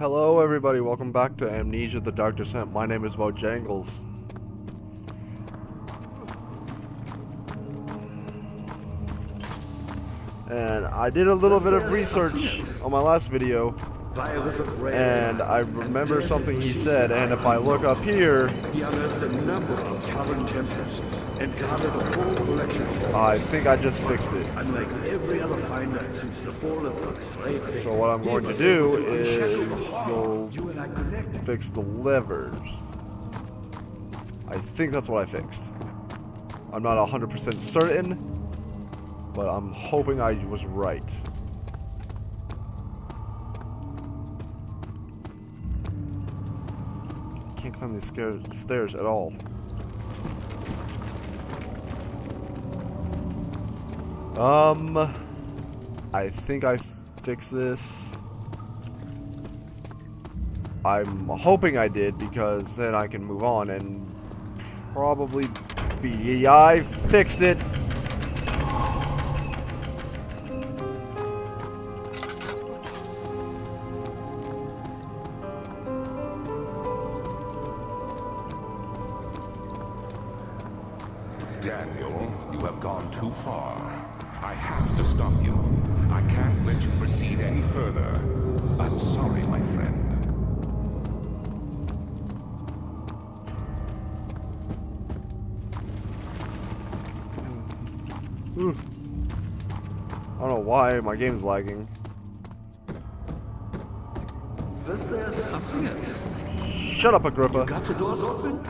Hello everybody, welcome back to Amnesia the Dark Descent. My name is Bojangles. And I did a little bit of research on my last video, and I remember something he said, and if I look up here, he unearthed a number of carbon temples and gathered a whole collection. I think I just fixed it. Unlike every other finder since the fall of the So what I'm going to do is go fix the levers. I think that's what I fixed. I'm not 100% certain, but I'm hoping I was right. Can't climb these stairs at all. I think I fixed this. I'm hoping I did, because then I can move on and probably be... I fixed it! Daniel, you have gone too far. I have to stop you. I can't let you proceed any further. I'm sorry, my friend. Ooh. I don't know why my game's lagging. Was there something else? Shut up, Agrippa. You got the doors open?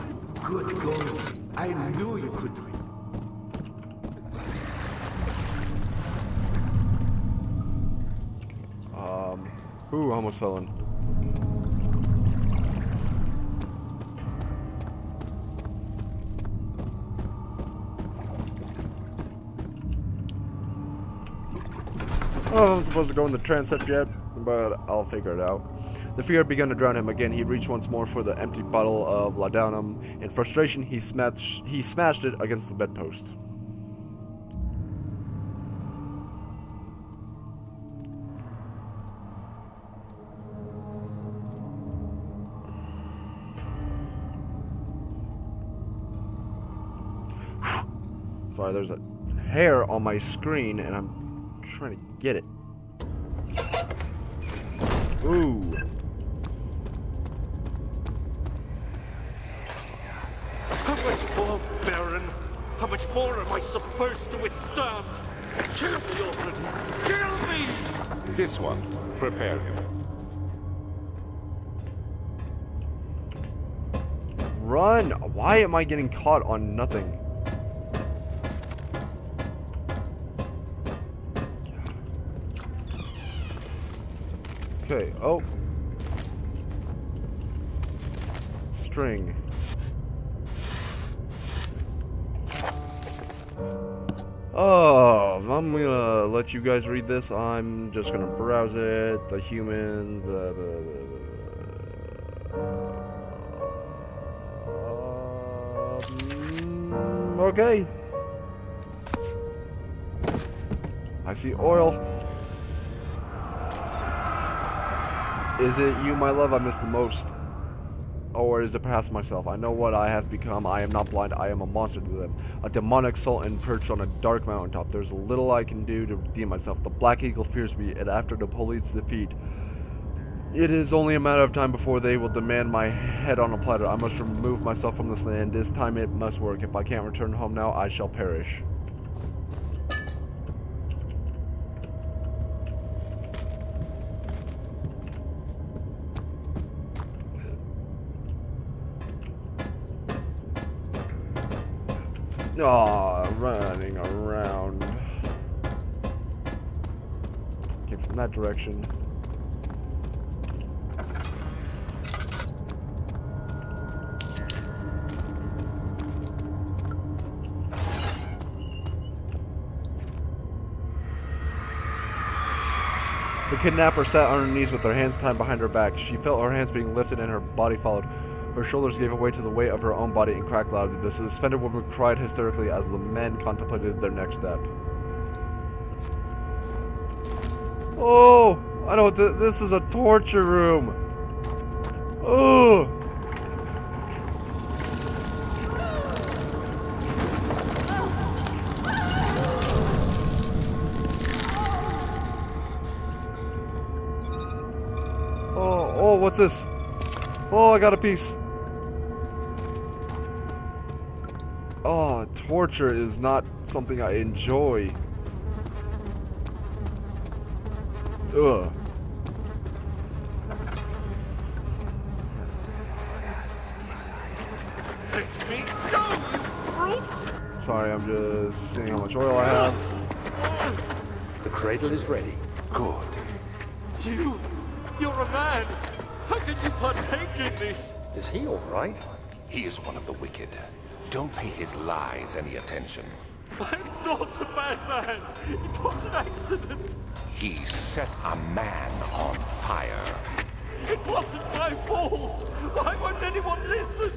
Good going. I knew you could do it. Ooh, almost fell in. Oh, I'm supposed to go in the transept yet, but I'll figure it out. The fear had begun to drown him again. He reached once more for the empty bottle of laudanum. In frustration, he smashed it against the bedpost. Sorry, there's a hair on my screen, and I'm trying to get it. Ooh. How much more, Baron? How much more am I supposed to withstand? Kill me, Orphan! Kill me! This one, prepare him. Run! Why am I getting caught on nothing? Okay, oh. String. Oh, I'm gonna let you guys read this. I'm just gonna browse it. The humans. Okay. I see oil. Is it you, my love, I miss the most? Or is it perhaps myself? I know what I have become. I am not blind. I am a monster to them. A demonic sultan perched on a dark mountaintop. There's little I can do to redeem myself. The Black Eagle fears me, and after Napoleon's defeat, it is only a matter of time before they will demand my head on a platter. I must remove myself from this land. This time it must work. If I can't return home now, I shall perish. Aw, running around. Okay, from that direction. The kidnapper sat on her knees with her hands tied behind her back. She felt her hands being lifted and her body followed. Her shoulders gave way to the weight of her own body and cracked loudly. The suspended woman cried hysterically as the men contemplated their next step. Oh, I know, this is a torture room. Oh! Oh, what's this? Oh, I got a piece. Oh, torture is not something I enjoy. Ugh. Let me go, you brute! Sorry, I'm just seeing how much oil I have. The cradle is ready. Good. You're a man! How can you partake in this? Is he all right? He is one of the wicked. Don't pay his lies any attention. I'm not a bad man! It was an accident! He set a man on fire. It wasn't my fault! Why won't anyone listen?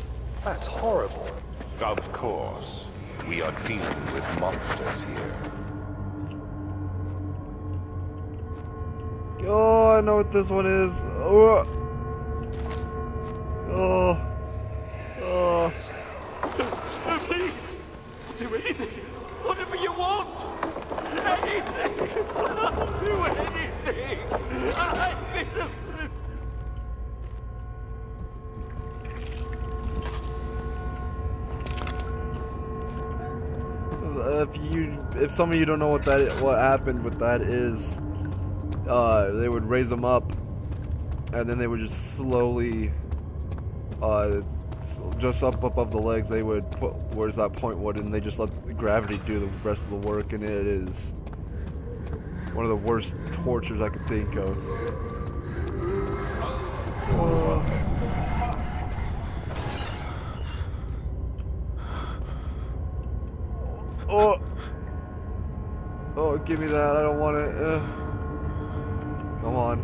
That's horrible. Of course. We are dealing with monsters here. Oh, I know what this one is. Oh. Oh. Oh. Please! I'll do anything! Whatever you want! Anything! I'll do anything! I'm innocent! If some of you don't know what happened with that is, they would raise them up, and then they would just slowly, just up above the legs, they would put where's that point would, and they just let gravity do the rest of the work, and it is one of the worst tortures I could think of. Oh, oh, give me that! I don't want it. Come on.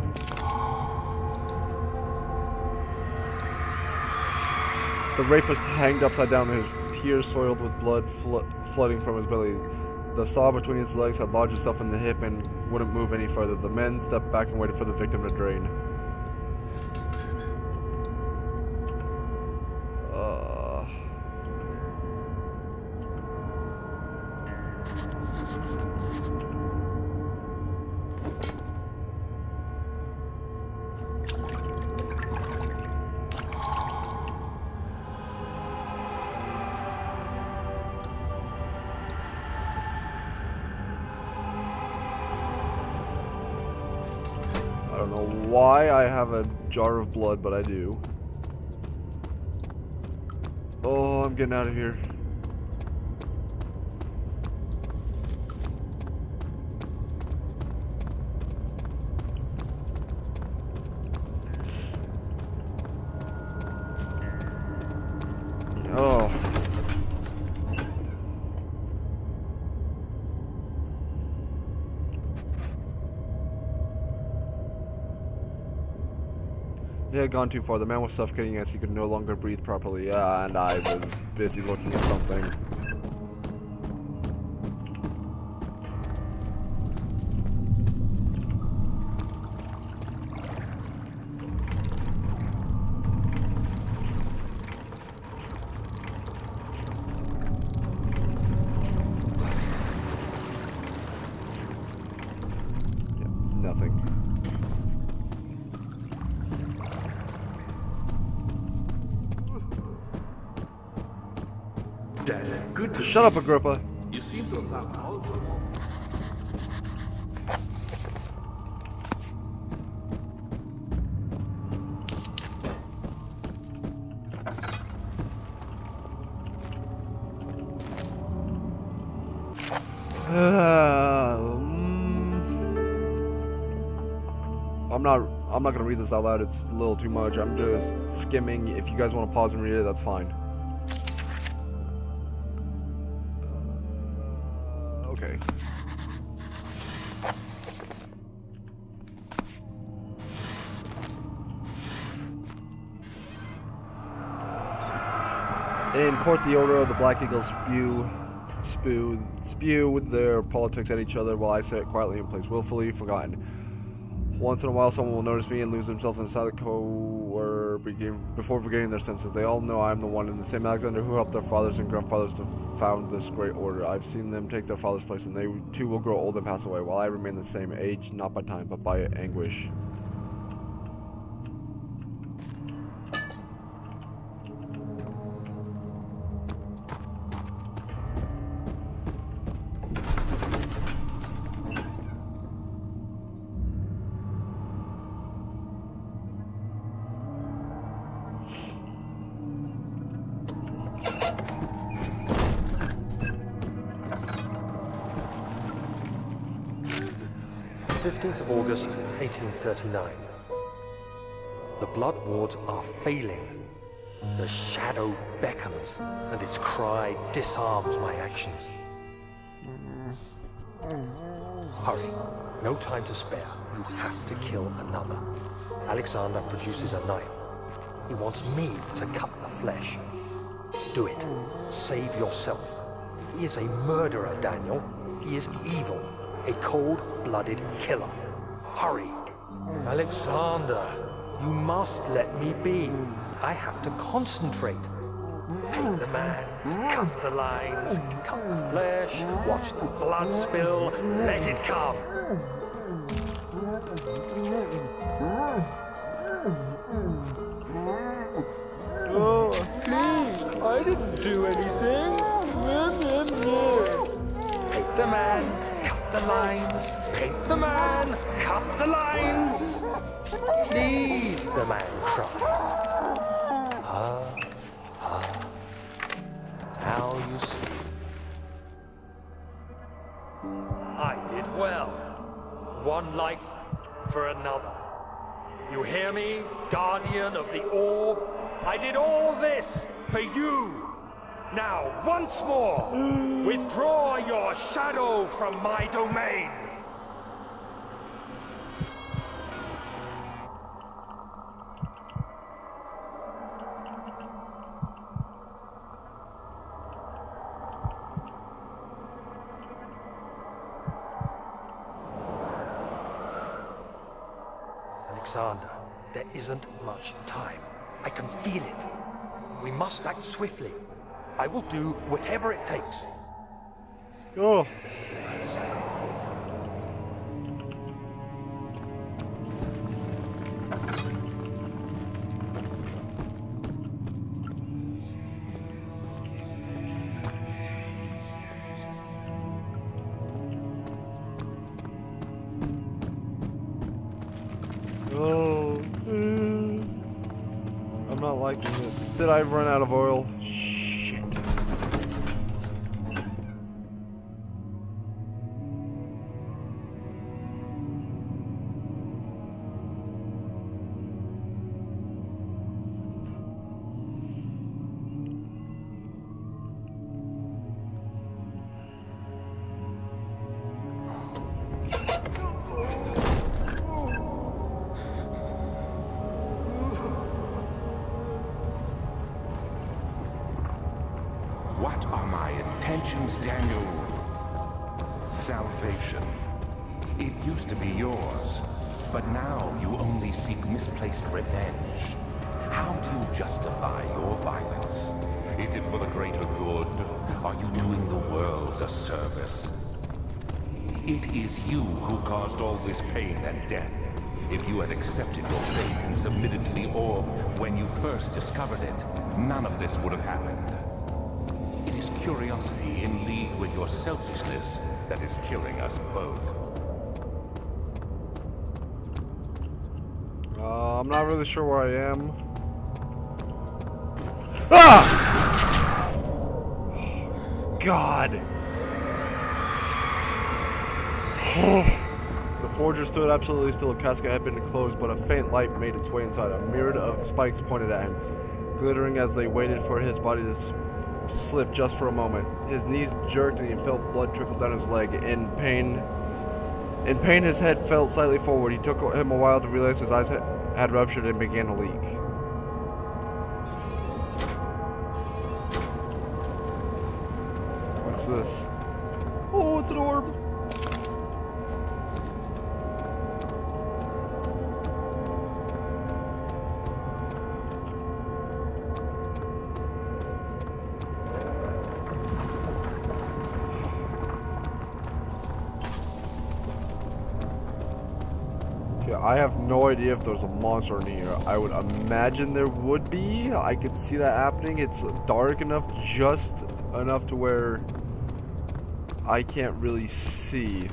The rapist hanged upside down, his tears soiled with blood flooding from his belly. The saw between his legs had lodged itself in the hip and wouldn't move any further. The men stepped back and waited for the victim to drain. I don't know why I have a jar of blood, but I do. Oh, I'm getting out of here. Oh. He had gone too far. The man was suffocating as he could no longer breathe properly. Yeah, and I was busy looking at something. Yeah, nothing. Dad, good to Shut up, Agrippa. You seem to have found also. I'm not gonna read this out loud. It's a little too much. I'm just skimming. If you guys want to pause and read it, that's fine. Okay. In court, the order of the Black Eagles spew with their politics at each other while I sit quietly in place, willfully forgotten. Once in a while, someone will notice me and lose themselves inside the before regaining their senses. They all know I am the one, and the same Alexander who helped their fathers and grandfathers to found this great order. I've seen them take their father's place, and they too will grow old and pass away, while I remain the same, aged not by time, but by anguish. August 1839. The blood wards are failing. The shadow beckons, and its cry disarms my actions. Hurry. No time to spare. You have to kill another. Alexander produces a knife. He wants me to cut the flesh. Do it. Save yourself. He is a murderer, Daniel. He is evil. A cold-blooded killer. Hurry. Alexander, you must let me be. I have to concentrate. Paint the man, cut the lines, cut the flesh, watch the blood spill, let it come. Oh, please, I didn't do anything. Paint the man, cut the lines, paint the man, cut the lines. Please, the man cries. Now you see. I did well. One life for another. You hear me, guardian of the orb? I did all this for you. Now, once more, withdraw your shadow from my domain. Alexander, there isn't much time. I can feel it. We must act swiftly. I will do whatever it takes. Oh. I'm not liking this. Did I run out of oil? Shit. What are my intentions, Daniel? Salvation. It used to be yours, but now you only seek misplaced revenge. How do you justify your violence? Is it for the greater good? Are you doing the world a service? It is you who caused all this pain and death. If you had accepted your fate and submitted to the orb when you first discovered it, none of this would have happened. It is curiosity in league with your selfishness that is killing us both. I'm not really sure where I am. Ah! God. The forger stood absolutely still. The casket had been closed, but a faint light made its way inside. A myriad of spikes pointed at him, glittering as they waited for his body to slip just for a moment. His knees jerked and he felt blood trickle down his leg. In pain, his head fell slightly forward. It took him a while to realize his eyes had ruptured and began to leak. What's this? Oh, it's an orb. I have no idea if there's a monster in here. I would imagine there would be. I could see that happening. It's dark enough, just enough to where I can't really see.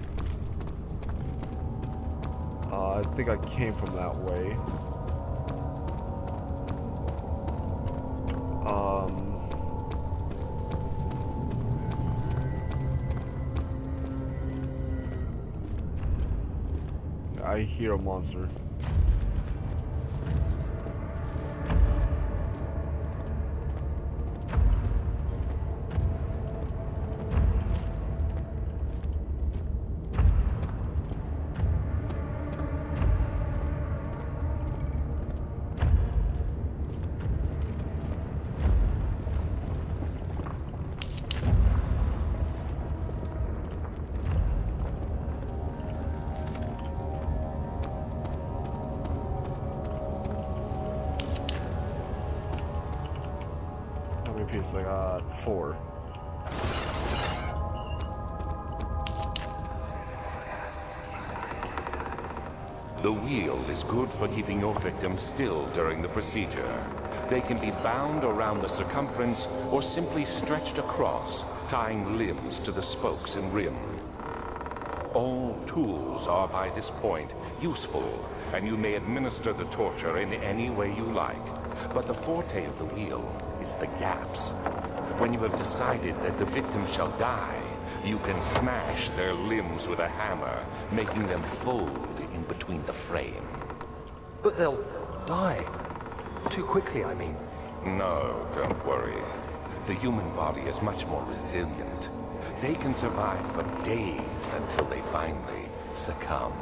I think I came from that way. I hear a monster. Pieces I got 4. The wheel is good for keeping your victim still during the procedure. They can be bound around the circumference or simply stretched across, tying limbs to the spokes and rim. All tools are by this point useful, and you may administer the torture in any way you like. But the forte of the wheel is the gaps. When you have decided that the victim shall die, you can smash their limbs with a hammer, making them fold in between the frame. But they'll die. Too quickly, I mean. No, don't worry. The human body is much more resilient. They can survive for days until they finally succumb.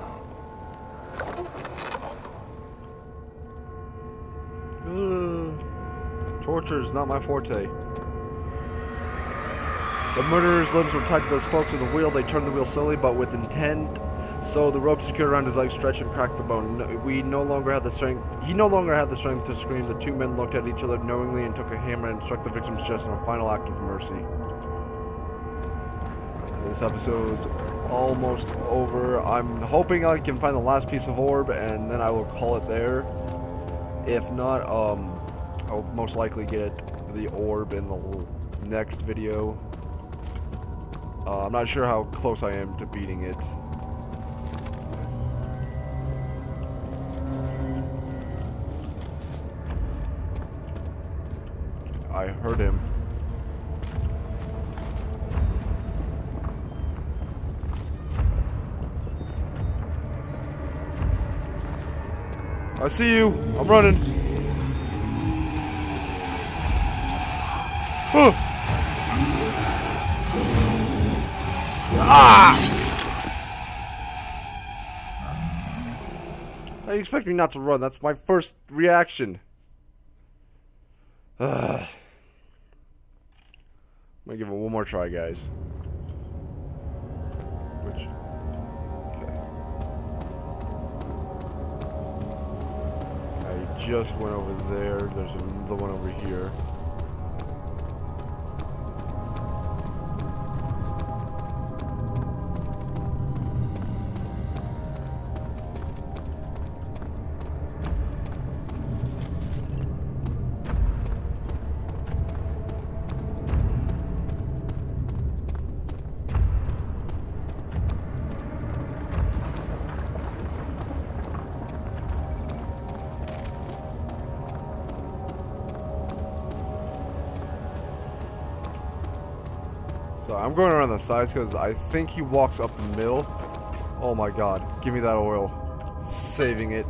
Torture is not my forte. The murderer's limbs were tied to the spokes of the wheel. They turned the wheel slowly, but with intent. So the rope secured around his legs stretched and cracked the bone. We no longer had the strength. He no longer had the strength to scream. The two men looked at each other knowingly and took a hammer and struck the victim's chest in a final act of mercy. This episode's almost over. I'm hoping I can find the last piece of orb, and then I will call it there. If not, I'll most likely get the orb in the next video. I'm not sure how close I am to beating it. I heard him. I see you. I'm running. Ah! How you expect me not to run? That's my first reaction. I'm gonna give it one more try, guys. Okay. I just went over there. There's another one over here. So I'm going around the sides because I think he walks up the middle. Oh my god, give me that oil. Saving it.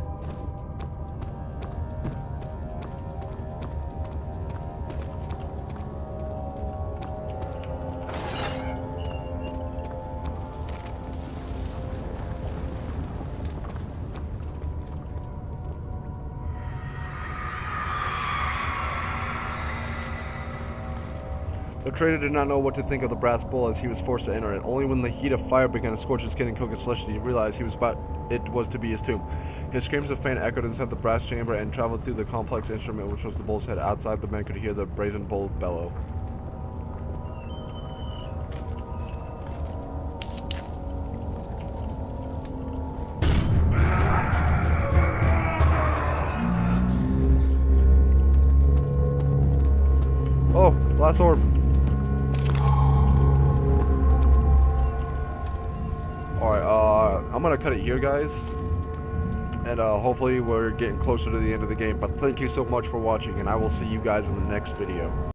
The trader did not know what to think of the brass bowl as he was forced to enter it. Only when the heat of fire began to scorch his skin and cook his flesh did he realize it was to be his tomb. His screams of pain echoed inside the brass chamber and traveled through the complex instrument which was the bull's head. Outside, the man could hear the brazen bull bellow. Last orb. Alright, I'm gonna cut it here, guys. And hopefully we're getting closer to the end of the game. But thank you so much for watching, and I will see you guys in the next video.